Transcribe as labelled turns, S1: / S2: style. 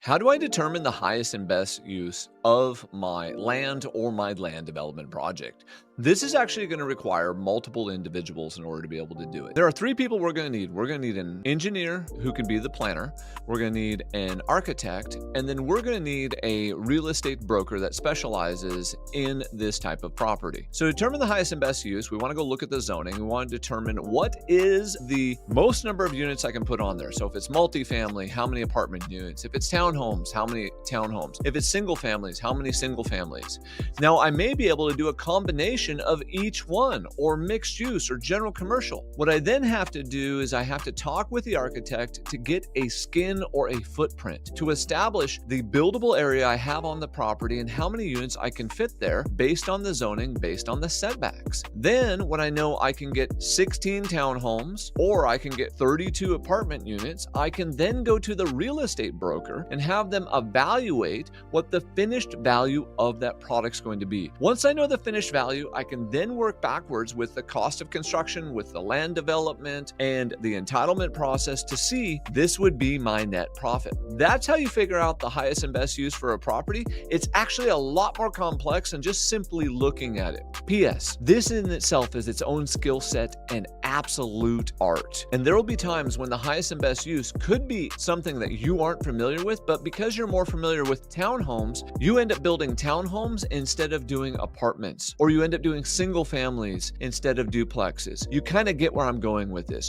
S1: How do I determine the highest and best use of my land or my land development project? This is actually going to require multiple individuals in order to be able to do it. There are three people we're going to need. We're going to need an engineer who can be the planner. We're going to need an architect, and then we're going to need a real estate broker that specializes in this type of property. So to determine the highest and best use, we want to go look at the zoning. We want to determine what is the most number of units I can put on there. So if it's multifamily, how many apartment units? If it's townhomes, how many townhomes? If it's single families, how many single families? Now, I may be able to do a combination of each one, or mixed use, or general commercial. What I then have to do is I have to talk with the architect to get a skin or a footprint to establish the buildable area I have on the property and how many units I can fit there based on the zoning, based on the setbacks. Then when I know I can get 16 townhomes or I can get 32 apartment units, I can then go to the real estate broker and have them evaluate what the finished value of that product's going to be. Once I know the finished value, I can then work backwards with the cost of construction, with the land development, and the entitlement process to see this would be my net profit. That's how you figure out the highest and best use for a property. It's actually a lot more complex than just simply looking at it. P.S. This in itself is its own skill set and absolute art. And there will be times when the highest and best use could be something that you aren't familiar with, but because you're more familiar with townhomes, you end up building townhomes instead of doing apartments, or you end up doing single families instead of duplexes. You kind of get where I'm going with this.